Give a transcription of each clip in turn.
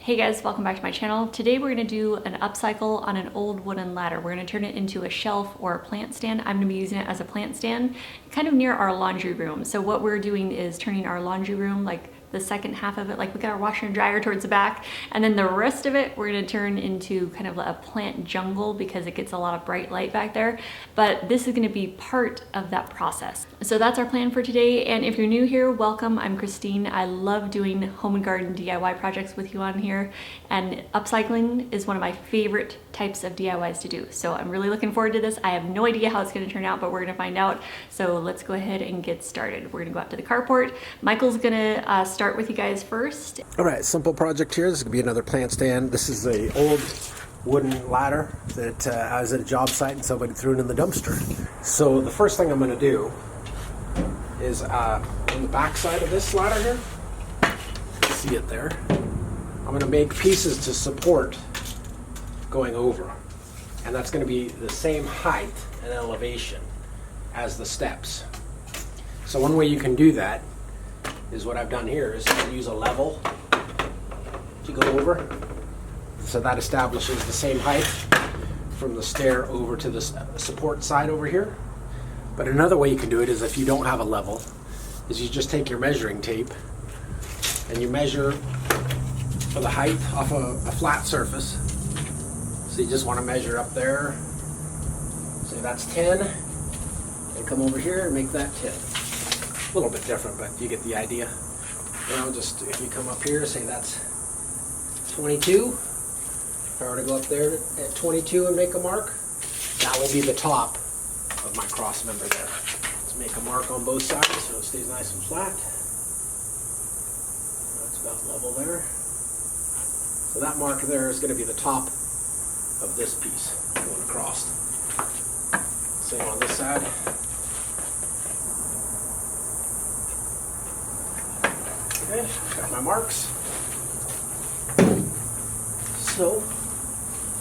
Hey guys, welcome back to my channel. Today we're going to do an upcycle on an old wooden ladder. We're going to turn it into a shelf or a plant stand. I'm going to be using it as a plant stand kind of near our laundry room. So what we're doing is turning our laundry room, like the second half of it, like we got our washer and dryer towards the back, and then the rest of it we're going to turn into kind of a plant jungle because it gets a lot of bright light back there. But this is going to be part of that process. So that's our plan for today, and if you're new here, welcome. I'm Christine. I love doing home and garden DIY projects with you on here, and upcycling is one of my favorite types of DIYs to do. So I'm really looking forward to this. I have no idea how it's going to turn out, but we're going to find out. So let's go ahead and get started. We're going to go out to the carport. Michael's going to start with you guys first. All right, simple project here. This is going to be another plant stand. This is the old wooden ladder that I was at a job site and somebody threw it in the dumpster. So the first thing I'm going to do is on the back side of this ladder here, see it there, I'm going to make pieces to support going over, and that's going to be the same height and elevation as the steps. So one way you can do that is what I've done here is use a level to go over, so that establishes the same height from the stair over to the support side over here. But another way you can do it is, if you don't have a level, is you just take your measuring tape and you measure for the height off a flat surface. So you just want to measure up there, say that's 10, and come over here and make that 10. A little bit different, but you get the idea. You know, just if you come up here, say that's 22. If I were to go up there at 22 and make a mark, that will be the top of my cross member there. Let's make a mark on both sides so it stays nice and flat. That's about level there. So that mark there is going to be the top of this piece going across. Same on this side. Okay, got my marks. So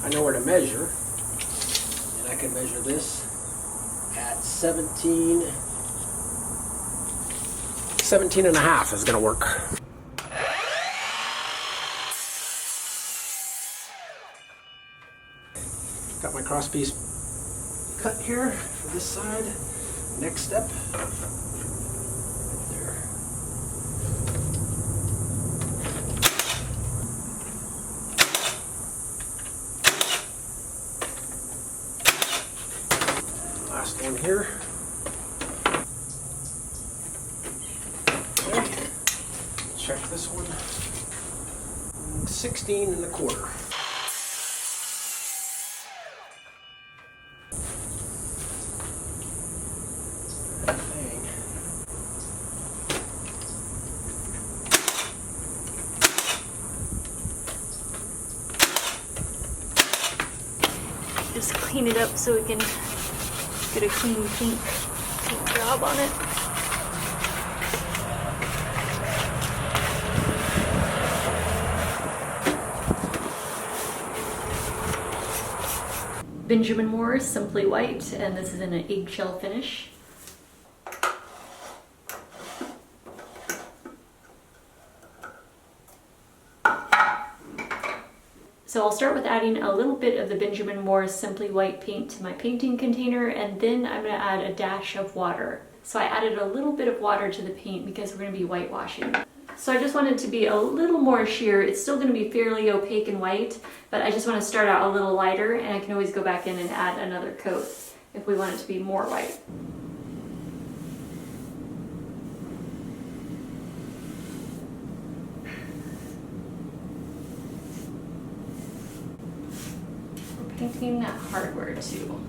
I know where to measure, and I can measure this at 17 and a half is going to work. Got my cross piece cut here for this side. Next step, there. Last one here. Okay. Check this one. 16 and a quarter. Just clean it up so we can get a clean paint job on it. Benjamin Moore Simply White, and this is in an eggshell finish. So I'll start with adding a little bit of the Benjamin Moore Simply White paint to my painting container, and then I'm going to add a dash of water. So I added a little bit of water to the paint because we're going to be whitewashing. So I just want it to be a little more sheer. It's still going to be fairly opaque and white, but I just want to start out a little lighter, and I can always go back in and add another coat if we want it to be more white. Painting that hardware too.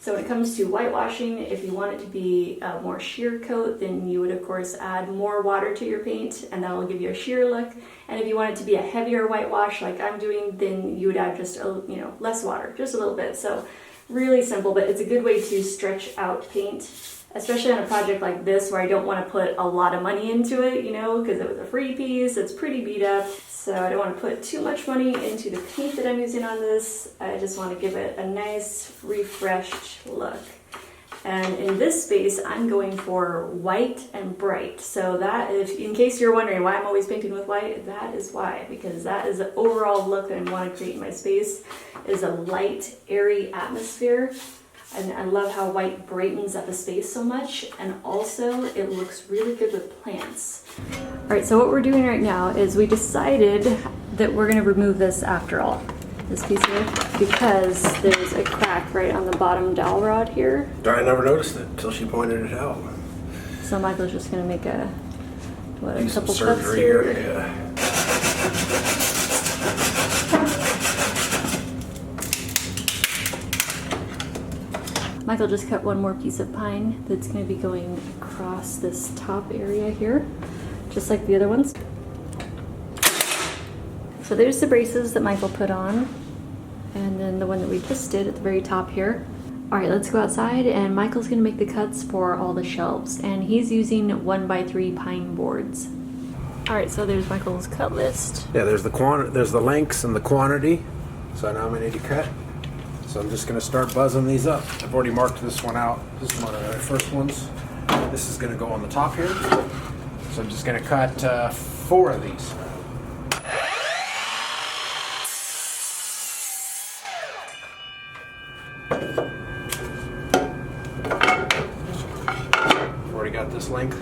So when it comes to whitewashing, if you want it to be a more sheer coat, then you would of course add more water to your paint and that will give you a sheer look. And if you want it to be a heavier whitewash like I'm doing, then you would add just less water, just a little bit. So really simple, but it's a good way to stretch out paint, especially on a project like this where I don't want to put a lot of money into it, because it was a free piece, it's pretty beat up. So I don't want to put too much money into the paint that I'm using on this. I just want to give it a nice refreshed look. And in this space, I'm going for white and bright. So that, in case you're wondering why I'm always painting with white, that is why, because that is the overall look that I want to create in my space, is a light, airy atmosphere. And I love how white brightens up a space so much, and also it looks really good with plants. All right, so what we're doing right now is we decided that we're gonna remove this after all, this piece here, because there's a crack right on the bottom dowel rod here. I never noticed it until she pointed it out. So Michael's just gonna make a Do some couple cuts surgery here. Yeah. Michael just cut one more piece of pine that's going to be going across this top area here, just like the other ones. So there's the braces that Michael put on, and then the one that we just did at the very top here. All right, let's go outside, and Michael's going to make the cuts for all the shelves, and he's using 1x3 pine boards. All right, so there's Michael's cut list. Yeah, there's the lengths and the quantity. So now I'm gonna need to cut. So I'm just gonna start buzzing these up. I've already marked this one out. This is one of the first ones. This is gonna go on the top here. So I'm just gonna cut 4 of these. Already got this length.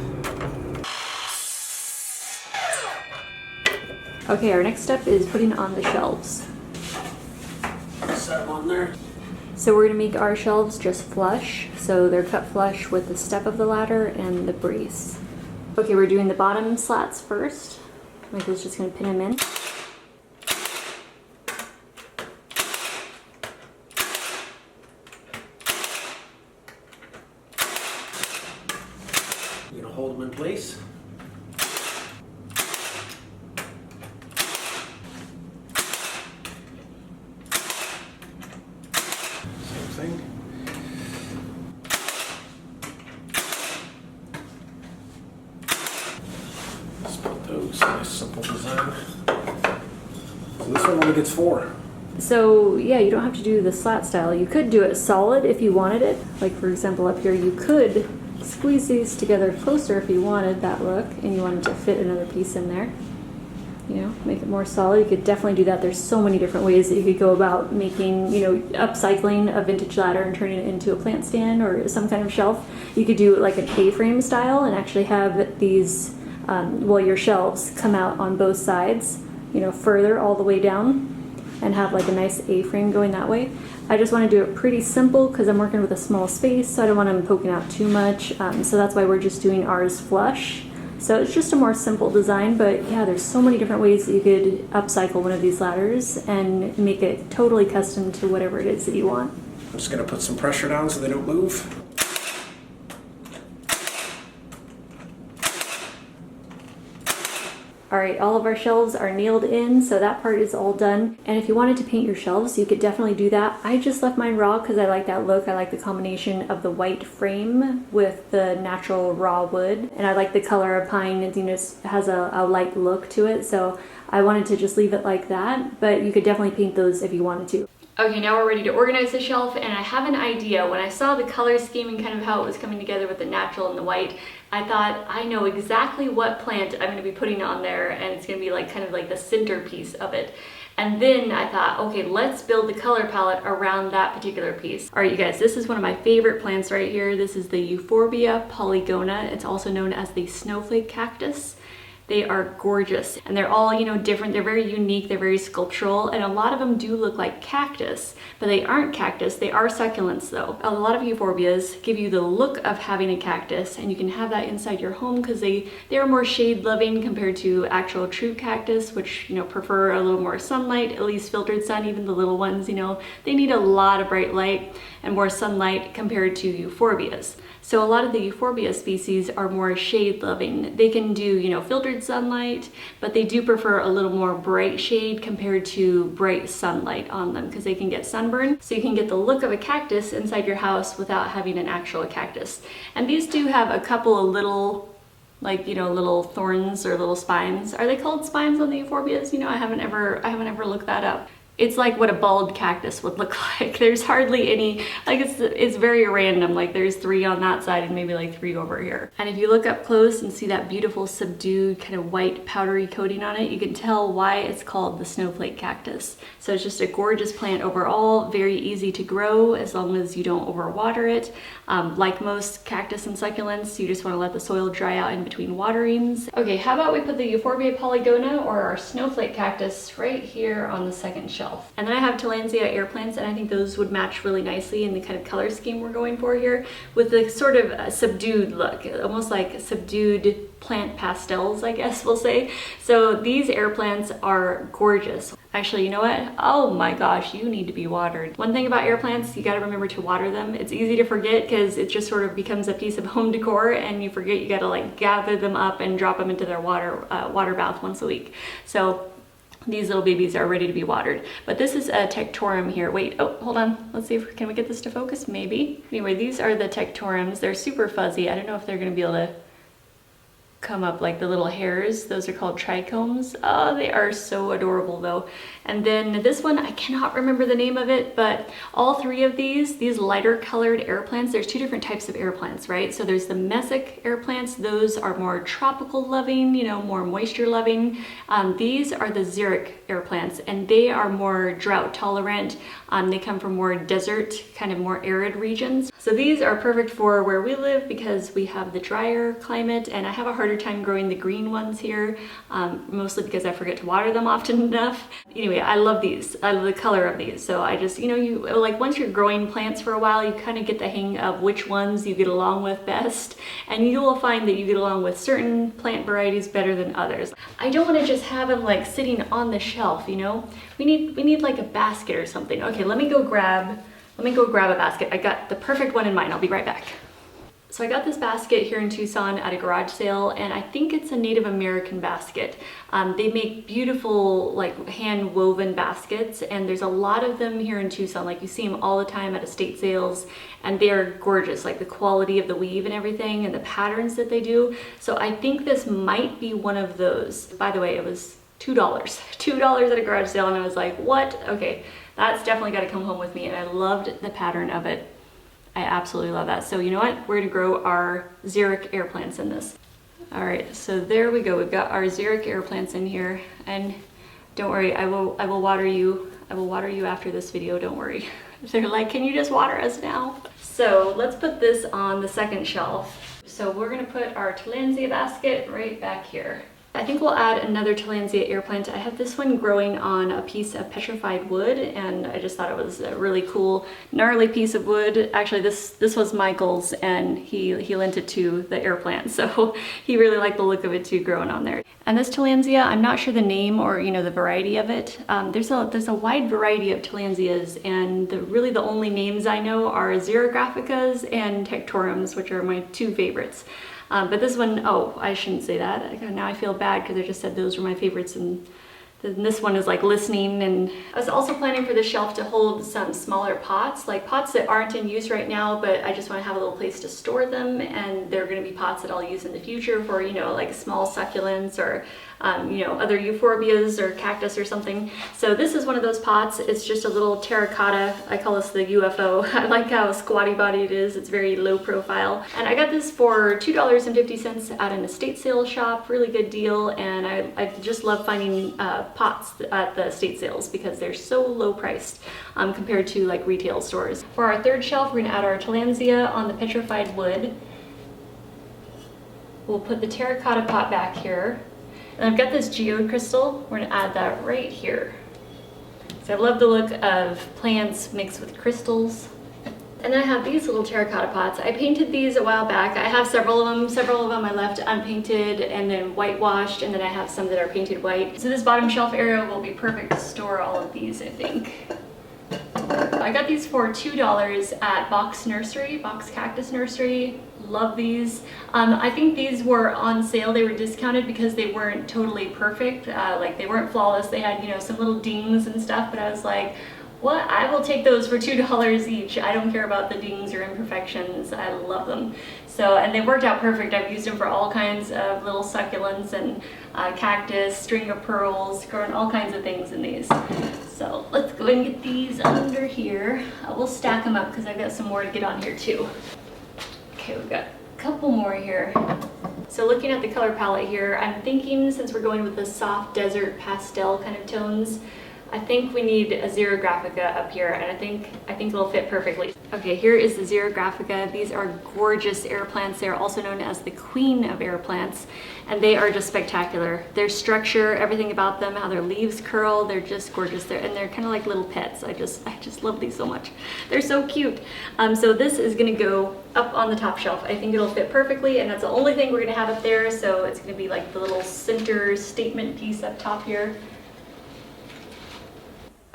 Okay, our next step is putting on the shelves. Set them on there. So we're gonna make our shelves just flush, so they're cut flush with the step of the ladder and the brace. Okay, we're doing the bottom slats first. Michael's just gonna pin them in. You're gonna hold them in place. Thing. Split those. Nice simple design. So this one only gets 4. So yeah, you don't have to do the slat style. You could do it solid if you wanted it. Like for example up here, you could squeeze these together closer if you wanted that look and you wanted to fit another piece in there. Make it more solid. You could definitely do that. There's so many different ways that you could go about making, upcycling a vintage ladder and turning it into a plant stand or some kind of shelf. You could do like an A-frame style and actually have these, your shelves come out on both sides, further all the way down and have like a nice A-frame going that way. I just want to do it pretty simple because I'm working with a small space, so I don't want them poking out too much. So that's why we're just doing ours flush. So it's just a more simple design, but yeah, there's so many different ways that you could upcycle one of these ladders and make it totally custom to whatever it is that you want. I'm just gonna put some pressure down so they don't move. All right, all of our shelves are nailed in, so that part is all done. And if you wanted to paint your shelves, you could definitely do that. I just left mine raw because I like that look. I like the combination of the white frame with the natural raw wood. And I like the color of pine. It has a light look to it, so I wanted to just leave it like that. But you could definitely paint those if you wanted to. Okay, now we're ready to organize the shelf, and I have an idea. When I saw the color scheme and kind of how it was coming together with the natural and the white, I thought I know exactly what plant I'm going to be putting on there, and it's going to be like kind of like the centerpiece of it. And then I thought, okay, let's build the color palette around that particular piece. All right, you guys, this is one of my favorite plants right here. This is the Euphorbia polygona. It's also known as the snowflake cactus. They are gorgeous, and they're all, different. They're very unique, they're very sculptural, and a lot of them do look like cactus, but they aren't cactus, they are succulents though. A lot of euphorbias give you the look of having a cactus, and you can have that inside your home because they are more shade loving compared to actual true cactus, which, prefer a little more sunlight, at least filtered sun. Even the little ones, they need a lot of bright light. and more sunlight compared to euphorbias. So a lot of the euphorbia species are more shade loving. They can do, you know, filtered sunlight, but they do prefer a little more bright shade compared to bright sunlight on them because they can get sunburned. So you can get the look of a cactus inside your house without having an actual cactus. And these do have a couple of little, like, you know, little thorns or little spines. Are they called spines on the euphorbias? You know, I haven't ever looked that up. It's like what a bald cactus would look like. There's hardly any, like it's very random. Like there's 3 on that side and maybe like 3 over here. And if you look up close and see that beautiful subdued kind of white powdery coating on it, you can tell why it's called the snowflake cactus. So it's just a gorgeous plant overall, very easy to grow as long as you don't overwater it. Like most cactus and succulents, you just want to let the soil dry out in between waterings. Okay, how about we put the Euphorbia polygona or our snowflake cactus right here on the second shelf. And then I have Tillandsia air plants, and I think those would match really nicely in the kind of color scheme we're going for here with the sort of subdued look, almost like subdued plant pastels, I guess we'll say. So these air plants are gorgeous. Actually, you know what? Oh my gosh, you need to be watered. One thing about air plants, you gotta remember to water them. It's easy to forget because it just sort of becomes a piece of home decor and you forget you gotta like gather them up and drop them into their water bath once a week. So these little babies are ready to be watered. But this is a tectorum here. Wait, oh, hold on. Let's see if, can we get this to focus? Maybe. Anyway, these are the tectorums. They're super fuzzy. I don't know if they're gonna be able to come up like the little hairs. Those are called trichomes. Oh, they are so adorable though. And then this one, I cannot remember the name of it, but all 3 of these lighter colored air plants, there's 2 different types of air plants, right? So there's the mesic air plants. Those are more tropical loving, you know, more moisture loving. These are the xeric air plants, and they are more drought tolerant. They come from more desert, kind of more arid regions. So these are perfect for where we live because we have the drier climate, and I have a harder time growing the green ones here, mostly because I forget to water them often enough. Anyway, I love these. I love the color of these. So I just, you know, you like once you're growing plants for a while, you kind of get the hang of which ones you get along with best, and you will find that you get along with certain plant varieties better than others. I don't want to just have them like sitting on the shelf, you know. We need like a basket or something. Okay, let me go grab a basket. I got the perfect one in mind. I'll be right back. So I got this basket here in Tucson at a garage sale, and I think it's a Native American basket. They make beautiful like hand woven baskets, and there's a lot of them here in Tucson. Like you see them all the time at estate sales, and they're gorgeous, like the quality of the weave and everything and the patterns that they do. So I think this might be one of those. By the way, it was $2 at a garage sale, and I was like, what? Okay, that's definitely got to come home with me. And I loved the pattern of it. I absolutely love that. So you know what? We're gonna grow our Xeric air plants in this. All right, so there we go. We've got our Xeric air plants in here, and don't worry, I will water you. I will water you after this video. Don't worry. They're like, can you just water us now? So let's put this on the second shelf. So we're gonna put our Tillandsia basket right back here. I think we'll add another Tillandsia air plant. I have this one growing on a piece of petrified wood, and I just thought it was a really cool, gnarly piece of wood. Actually, this was Michael's, and he lent it to the air plant, so he really liked the look of it too, growing on there. And this Tillandsia, I'm not sure the name or the variety of it. There's a wide variety of Tillandsias, and really the only names I know are xerographicas and tectorums, which are my 2 favorites. But this one, oh, I shouldn't say that. Now I feel bad because I just said those were my favorites, and this one is like listening. And I was also planning for the shelf to hold some smaller pots, like pots that aren't in use right now, but I just want to have a little place to store them, and they're going to be pots that I'll use in the future for, like small succulents or other euphorbias or cactus or something. So this is one of those pots. It's just a little terracotta. I call this the UFO. I like how squatty body it is. It's very low profile. And I got this for $2.50 at an estate sale shop. Really good deal. And I just love finding pots at the estate sales because they're so low priced compared to like retail stores. For our third shelf, we're gonna add our Tillandsia on the petrified wood. We'll put the terracotta pot back here. And I've got this geode crystal. We're gonna add that right here. So I love the look of plants mixed with crystals. And then I have these little terracotta pots. I painted these a while back. I have several of them. Several of them I left unpainted and then whitewashed, and then I have some that are painted white. So this bottom shelf area will be perfect to store all of these, I think. I got these for $2 at Box Cactus Nursery. Love these. I think these were on sale. They were discounted because they weren't totally perfect. Like they weren't flawless. They had, you know, some little dings and stuff, but I was like, what? I will take those for $2 each. I don't care about the dings or imperfections. I love them. So, and they worked out perfect. I've used them for all kinds of little succulents and cactus, string of pearls, growing all kinds of things in these. So let's go and get these under here. We'll stack them up because I've got some more to get on here too. Okay, we've got a couple more here. So looking at the color palette here, I'm thinking since we're going with the soft desert pastel kind of tones, I think we need a Xerographica up here, and I think it'll fit perfectly. Okay, here is the Xerographica. These are gorgeous air plants. They are also known as the queen of air plants, and they are just spectacular. Their structure, everything about them, how their leaves curl, they're just gorgeous. They're kind of like little pets. I just love these so much. They're so cute. So this is gonna go up on the top shelf. I think it'll fit perfectly, and that's the only thing we're gonna have up there. So it's gonna be like the little center statement piece up top here.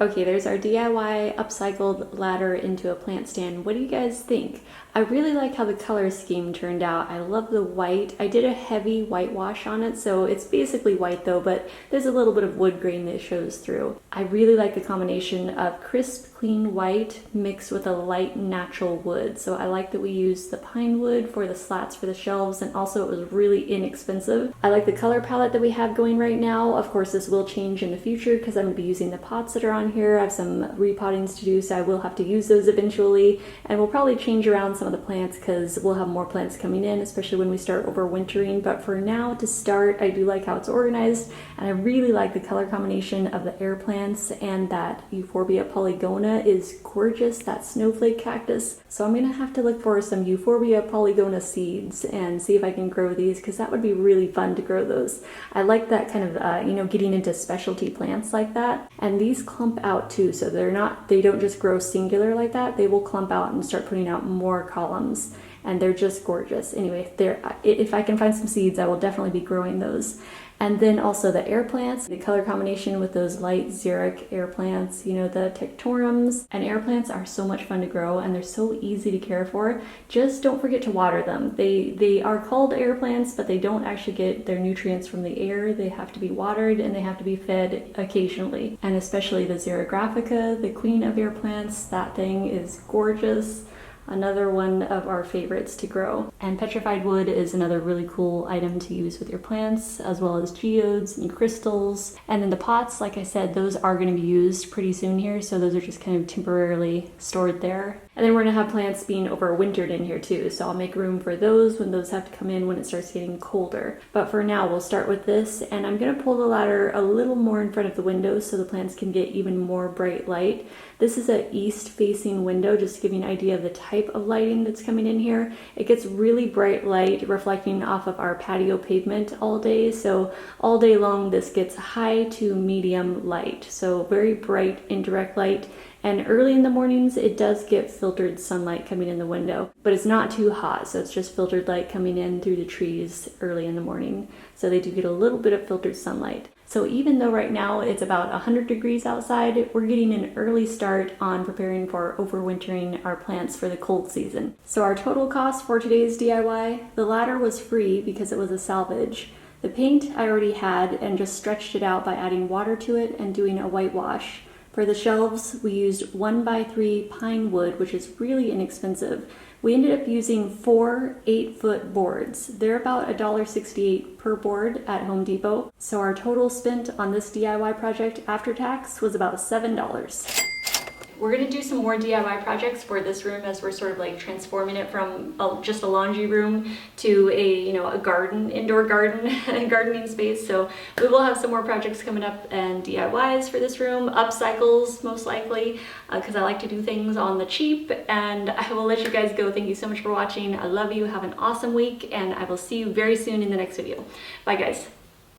Okay, there's our DIY upcycled ladder into a plant stand. What do you guys think? I really like how the color scheme turned out. I love the white. I did a heavy whitewash on it, so it's basically white though, but there's a little bit of wood grain that shows through. I really like the combination of crisp, clean white mixed with a light natural wood. So I like that we used the pine wood for the slats for the shelves, and also it was really inexpensive. I like the color palette that we have going right now. Of course, this will change in the future because I'm going to be using the pots that are on here. I have some repottings to do, so I will have to use those eventually, and we'll probably change around some of the plants because we'll have more plants coming in, especially when we start overwintering. But for now, to start, I do like how it's organized, and I really like the color combination of the air plants, and that Euphorbia polygona is gorgeous, that snowflake cactus. So I'm gonna have to look for some Euphorbia polygona seeds and see if I can grow these, because that would be really fun to grow those. I like that kind of you know, getting into specialty plants like that. And these clump out too, so they don't just grow singular like that. They will clump out and start putting out more columns, and they're just gorgeous. Anyway, if I can find some seeds, I will definitely be growing those. And then also the air plants, the color combination with those light Xeric air plants, you know, the Tectorums. And air plants are so much fun to grow, and they're so easy to care for. Just don't forget to water them. They are called air plants, but they don't actually get their nutrients from the air. They have to be watered, and they have to be fed occasionally. And especially the Xerographica, the queen of air plants, that thing is gorgeous. Another one of our favorites to grow. And petrified wood is another really cool item to use with your plants, as well as geodes and crystals. And then the pots, like I said, those are going to be used pretty soon here, so those are just kind of temporarily stored there. And then we're going to have plants being overwintered in here too, so I'll make room for those when those have to come in when it starts getting colder. But for now, we'll start with this, and I'm going to pull the ladder a little more in front of the window so the plants can get even more bright light. This is an east-facing window, just to give you an idea of the type of lighting that's coming in here. It gets really bright light reflecting off of our patio pavement all day, so all day long this gets high to medium light, so very bright indirect light. And early in the mornings, it does get filtered sunlight coming in the window, but it's not too hot, so it's just filtered light coming in through the trees early in the morning. So they do get a little bit of filtered sunlight. So even though right now it's about 100 degrees outside, we're getting an early start on preparing for overwintering our plants for the cold season. So our total cost for today's DIY, the ladder was free because it was a salvage. The paint I already had and just stretched it out by adding water to it and doing a whitewash. For the shelves, we used 1x3 pine wood, which is really inexpensive. We ended up using 4 8-foot boards. They're about $1.68 per board at Home Depot. So our total spent on this DIY project after tax was about $7. We're gonna do some more DIY projects for this room as we're sort of like transforming it from just a laundry room to a garden, indoor garden, gardening space. So we will have some more projects coming up and DIYs for this room, upcycles most likely, because I like to do things on the cheap. And I will let you guys go. Thank you so much for watching. I love you. Have an awesome week, and I will see you very soon in the next video. Bye guys.